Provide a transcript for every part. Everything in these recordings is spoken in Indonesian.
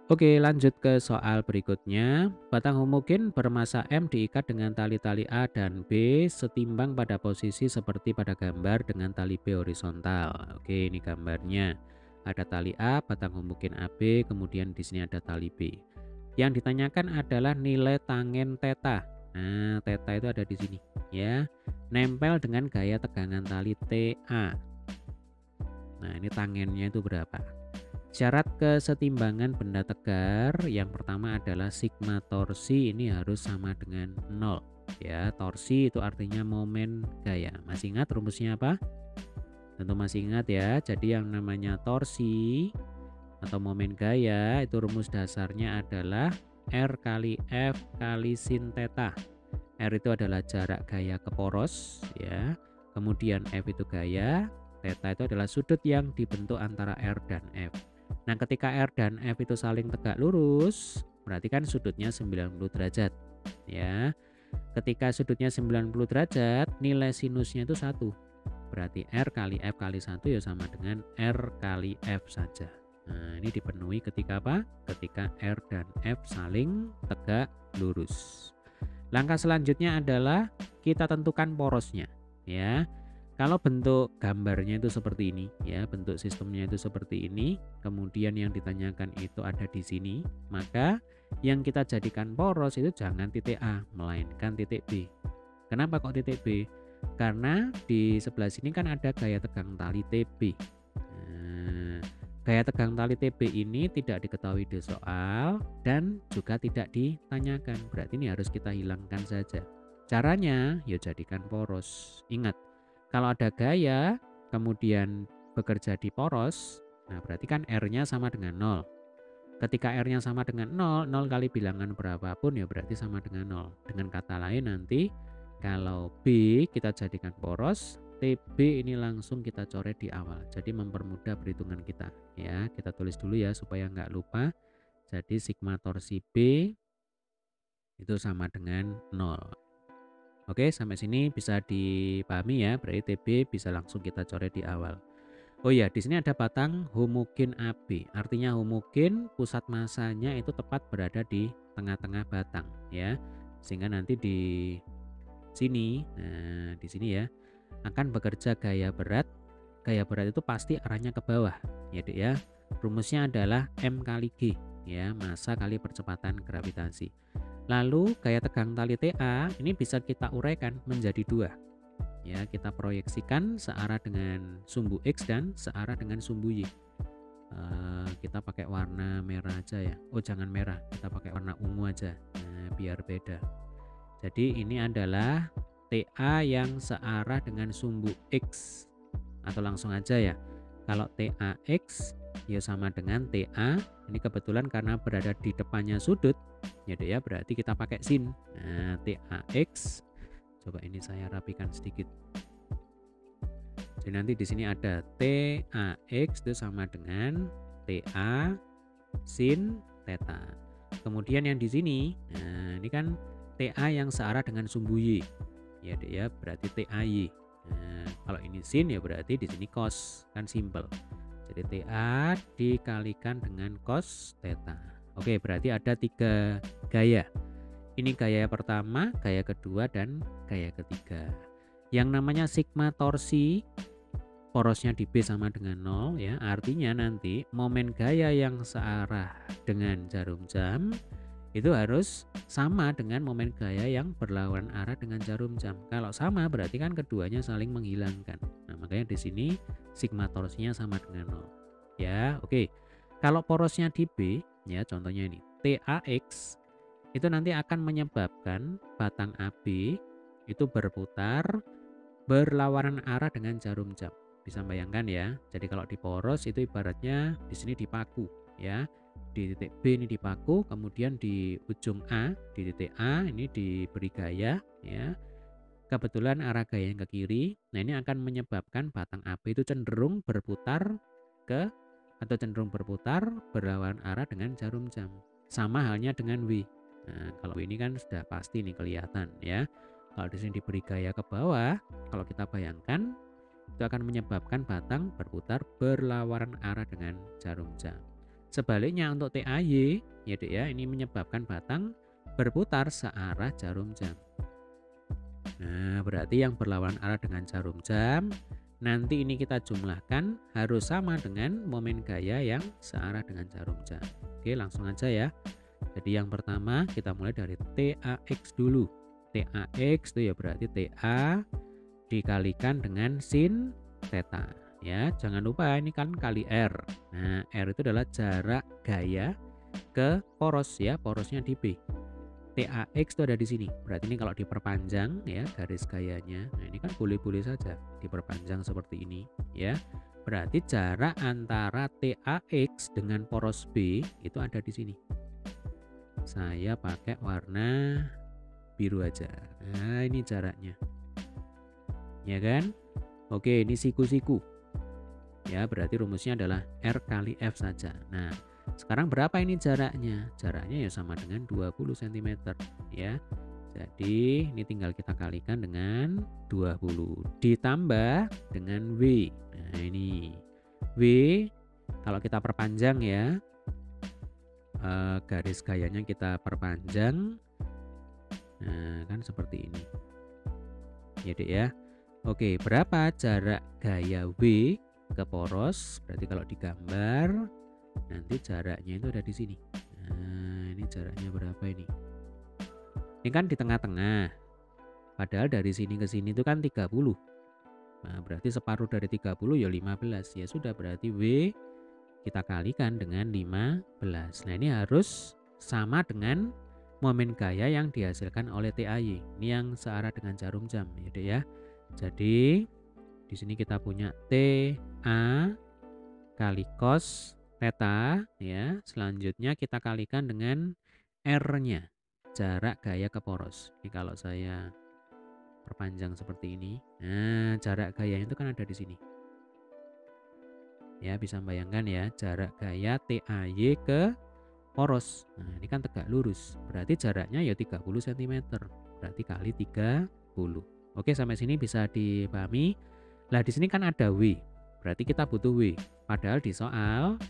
Oke, lanjut ke soal berikutnya. Batang homogen bermassa M diikat dengan tali-tali A dan B setimbang pada posisi seperti pada gambar dengan tali B horizontal. Oke, ini gambarnya. Ada tali A, batang homogen AB, kemudian di sini ada tali B. Yang ditanyakan adalah nilai tangen theta. Nah, theta itu ada di sini, ya. Nempel dengan gaya tegangan tali TA. Nah, ini tangennya itu berapa? Syarat kesetimbangan benda tegar yang pertama adalah sigma torsi ini harus sama dengan 0. Ya, torsi itu artinya momen gaya. Masih ingat rumusnya apa? Tentu masih ingat ya. Jadi yang namanya torsi atau momen gaya itu rumus dasarnya adalah R kali F kali sin theta. R itu adalah jarak gaya ke poros ya. Kemudian F itu gaya, theta itu adalah sudut yang dibentuk antara R dan F. Nah, ketika R dan F itu saling tegak lurus, berarti kan sudutnya 90 derajat ya. Ketika sudutnya 90 derajat, nilai sinusnya itu 1. Berarti R kali F kali 1 ya sama dengan R kali F saja. Nah, ini dipenuhi ketika apa? Ketika R dan F saling tegak lurus. Langkah selanjutnya adalah kita tentukan porosnya, ya. Kalau bentuk gambarnya itu seperti ini, ya, bentuk sistemnya itu seperti ini, kemudian yang ditanyakan itu ada di sini, maka yang kita jadikan poros itu jangan titik A, melainkan titik B. Kenapa kok titik B? Karena di sebelah sini kan ada gaya tegang tali TB. Nah, gaya tegang tali TB ini tidak diketahui di soal dan juga tidak ditanyakan. Berarti ini harus kita hilangkan saja. Caranya, ya jadikan poros. Ingat, kalau ada gaya kemudian bekerja di poros, nah berarti kan R-nya sama dengan 0. Ketika R-nya sama dengan 0, 0 kali bilangan berapapun ya berarti sama dengan 0. Dengan kata lain nanti kalau B kita jadikan poros, TB ini langsung kita coret di awal. Jadi mempermudah perhitungan kita. Ya, kita tulis dulu ya supaya nggak lupa. Jadi sigma torsi B itu sama dengan 0. Oke, sampai sini bisa dipahami ya. Berarti TB bisa langsung kita coret di awal. Oh ya, di sini ada batang homogen AB. Artinya homogen pusat masanya itu tepat berada di tengah-tengah batang ya. Sehingga nanti di sini, nah di sini ya, akan bekerja gaya berat. Gaya berat itu pasti arahnya ke bawah, ya Dek ya. Rumusnya adalah M kali G, ya, massa kali percepatan gravitasi. Lalu gaya tegang tali TA ini bisa kita uraikan menjadi dua. Ya, kita proyeksikan searah dengan sumbu X dan searah dengan sumbu Y. Kita pakai warna merah aja ya. Oh, jangan merah, kita pakai warna ungu aja. Nah, biar beda. Jadi ini adalah TA yang searah dengan sumbu X. Atau langsung aja ya. Kalau TAX ya sama dengan TA. Ini kebetulan karena berada di depannya sudut. Ya deh ya, berarti kita pakai sin. Nah, TAX. Coba ini saya rapikan sedikit. Jadi nanti di sini ada TAX itu sama dengan TA sin theta. Kemudian yang di sini, nah ini kan TA yang searah dengan sumbu Y. Ya Dek ya, berarti TAY. Nah, kalau ini sin ya berarti di sini cos, kan simple. Jadi TA dikalikan dengan cos theta. Oke, berarti ada 3 gaya. Ini gaya pertama, gaya kedua, dan gaya ketiga. Yang namanya sigma torsi, porosnya di B sama dengan 0 ya. Artinya nanti momen gaya yang searah dengan jarum jam itu harus sama dengan momen gaya yang berlawanan arah dengan jarum jam. Kalau sama berarti kan keduanya saling menghilangkan. Nah, makanya di sini sigma torsinya sama dengan 0. Ya, oke. Kalau porosnya di B, ya contohnya ini, TAX itu nanti akan menyebabkan batang AB itu berputar berlawanan arah dengan jarum jam. Bisa bayangkan ya. Jadi kalau di poros itu ibaratnya di sini dipaku ya. Di titik B ini dipaku, kemudian di ujung A, di titik A ini diberi gaya ya. Kebetulan arah gaya yang ke kiri. Nah, ini akan menyebabkan batang AB itu cenderung berputar ke atau cenderung berputar berlawanan arah dengan jarum jam. Sama halnya dengan W. Nah, kalau ini kan sudah pasti nih kelihatan ya. Kalau di sini diberi gaya ke bawah, kalau kita bayangkan itu akan menyebabkan batang berputar berlawanan arah dengan jarum jam. Sebaliknya untuk TAY ya Dek ya, ini menyebabkan batang berputar searah jarum jam. Nah, berarti yang berlawanan arah dengan jarum jam, nanti ini kita jumlahkan harus sama dengan momen gaya yang searah dengan jarum jam. Oke, langsung aja ya. Jadi yang pertama kita mulai dari TAX dulu. TAX itu ya berarti TA dikalikan dengan sin theta. Ya, jangan lupa ini kan kali R. Nah, R itu adalah jarak gaya ke poros ya, porosnya di B. TAX itu ada di sini. Berarti ini kalau diperpanjang ya garis gayanya. Nah, ini kan boleh-boleh saja diperpanjang seperti ini ya. Berarti jarak antara TAX dengan poros B itu ada di sini. Saya pakai warna biru aja. Nah, ini jaraknya. Ya kan? Oke, ini siku-siku. Ya, berarti rumusnya adalah R kali F saja. Nah, sekarang berapa ini jaraknya? Jaraknya ya sama dengan 20 cm ya. Jadi ini tinggal kita kalikan dengan 20 ditambah dengan W. Nah, ini W kalau kita perpanjang ya, garis gayanya kita perpanjang. Nah, kan seperti ini. Ya Dek ya. Oke, berapa jarak gaya W ke poros? Berarti kalau digambar nanti jaraknya itu ada di sini. Nah, ini jaraknya berapa ini? Ini kan di tengah-tengah. Padahal dari sini ke sini itu kan 30. Nah, berarti separuh dari 30 ya 15. Ya sudah, berarti W kita kalikan dengan 15. Nah, ini harus sama dengan momen gaya yang dihasilkan oleh TAY. Ini yang searah dengan jarum jam ya Dek ya. Jadi di sini kita punya TA kali cos theta ya. Selanjutnya kita kalikan dengan R-nya, jarak gaya ke poros. Ini kalau saya perpanjang seperti ini. Nah, jarak gaya itu kan ada di sini. Ya, bisa bayangkan ya, jarak gaya TAY ke poros. Nah, ini kan tegak lurus. Berarti jaraknya ya 30 cm. Berarti kali 30. Oke, sampai sini bisa dipahami. Lah di sini kan ada W. Berarti kita butuh W. Padahal di soal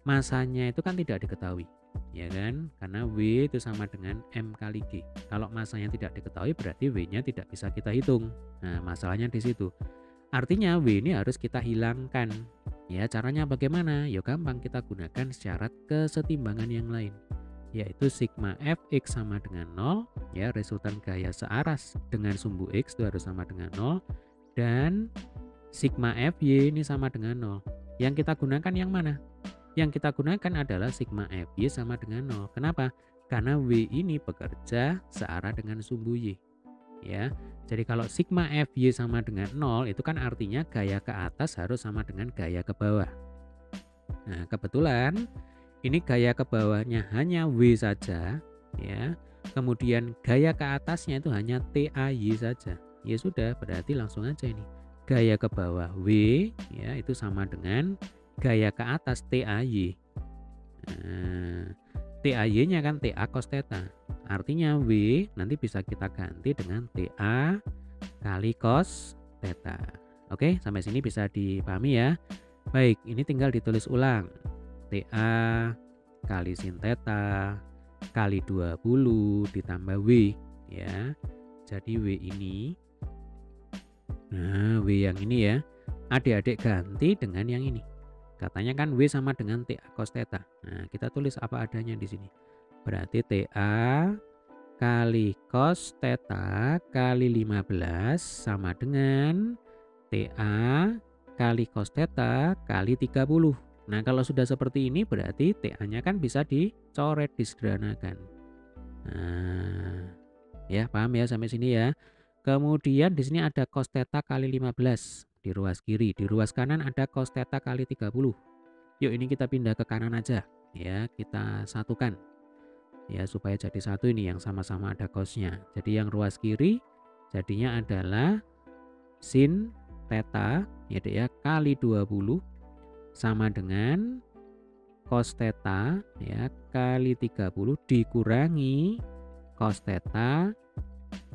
masanya itu kan tidak diketahui. Ya kan? Karena W itu sama dengan M kali G. Kalau masanya tidak diketahui berarti W-nya tidak bisa kita hitung. Nah, masalahnya di situ. Artinya W ini harus kita hilangkan. Ya, caranya bagaimana? Ya gampang, kita gunakan syarat kesetimbangan yang lain, yaitu sigma Fx sama dengan 0 ya, resultan gaya searah dengan sumbu X itu harus sama dengan 0, dan sigma Fy ini sama dengan 0. Yang kita gunakan yang mana? Yang kita gunakan adalah sigma Fy sama dengan 0. Kenapa? Karena W ini bekerja searah dengan sumbu Y ya. Jadi kalau sigma Fy sama dengan 0 itu kan artinya gaya ke atas harus sama dengan gaya ke bawah. Nah, kebetulan ini gaya ke bawahnya hanya W saja ya. Kemudian gaya ke atasnya itu hanya TAY saja. Ya sudah, berarti langsung aja ini. Gaya ke bawah W ya itu sama dengan gaya ke atas TAY. Nah, TAY-nya kan TA cos theta. Artinya W nanti bisa kita ganti dengan TA kali cos theta. Oke, sampai sini bisa dipahami ya. Baik, ini tinggal ditulis ulang. TA kali sin theta kali 20 ditambah W ya. Jadi W ini, nah W yang ini ya, adik-adik ganti dengan yang ini. Katanya kan W sama dengan TA cos theta. Nah, kita tulis apa adanya di sini. Berarti TA kali cos theta kali 15 sama dengan TA kali cos theta kali 30. Nah, kalau sudah seperti ini berarti TA-nya kan bisa dicoret, disederhanakan. Nah, ya paham ya sampai sini ya. Kemudian di sini ada cos theta kali 15 di ruas kiri, di ruas kanan ada cos theta kali 30. Yuk ini kita pindah ke kanan aja ya, kita satukan ya supaya jadi satu ini yang sama-sama ada cosnya. Jadi yang ruas kiri jadinya adalah sin theta ya Dek ya kali 20 sama dengan cos theta ya kali 30 dikurangi cos theta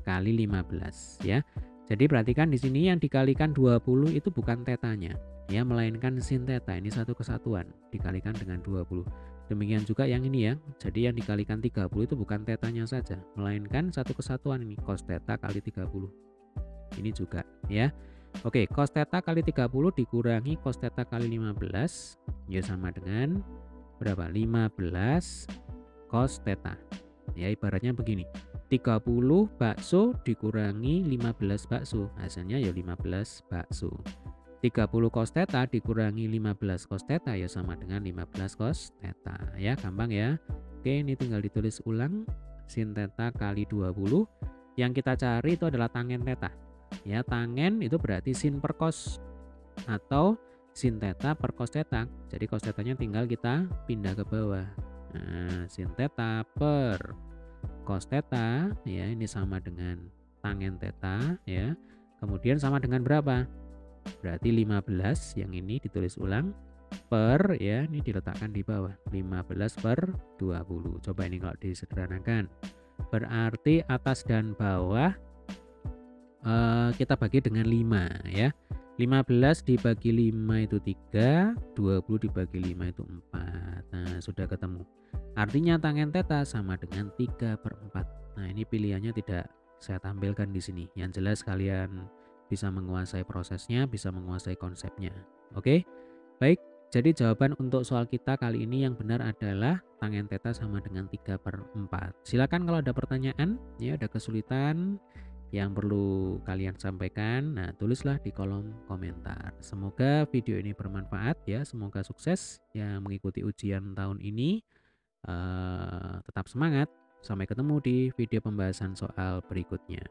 kali 15 ya. Jadi perhatikan di sini yang dikalikan 20 itu bukan tetanya, ya, melainkan sin teta. Ini satu kesatuan dikalikan dengan 20. Demikian juga yang ini ya. Jadi yang dikalikan 30 itu bukan tetanya saja, melainkan satu kesatuan ini cos teta kali 30. Ini juga ya. Oke, cos teta kali 30 dikurangi cos teta kali 15 ya sama dengan berapa? 15 cos teta. Ya ibaratnya begini, 30 bakso dikurangi 15 bakso, hasilnya ya 15 bakso. 30 cos theta dikurangi 15 cos theta ya sama dengan 15 cos theta. Ya gampang ya. Oke, ini tinggal ditulis ulang. Sin theta kali 20. Yang kita cari itu adalah tangen theta. Ya, tangen itu berarti sin per cos atau sin theta per cos theta. Jadi cos thetanya tinggal kita pindah ke bawah. Nah, sin theta per cos theta ya ini sama dengan tangen theta ya. Kemudian sama dengan berapa? Berarti 15 yang ini ditulis ulang per ya ini diletakkan di bawah 15 per 20. Coba ini kalau disederhanakan. Berarti atas dan bawah kita bagi dengan 5 ya. 15 dibagi 5 itu 3, 20 dibagi 5 itu 4. Nah, sudah ketemu. Artinya tangen theta sama dengan 3/4. Nah, ini pilihannya tidak saya tampilkan di sini. Yang jelas kalian bisa menguasai prosesnya, bisa menguasai konsepnya. Oke? Baik, jadi jawaban untuk soal kita kali ini yang benar adalah tangen theta sama dengan 3/4. Silakan kalau ada pertanyaan, ya ada kesulitan yang perlu kalian sampaikan, nah tulislah di kolom komentar. Semoga video ini bermanfaat ya, semoga sukses yang mengikuti ujian tahun ini. Tetap semangat, sampai ketemu di video pembahasan soal berikutnya.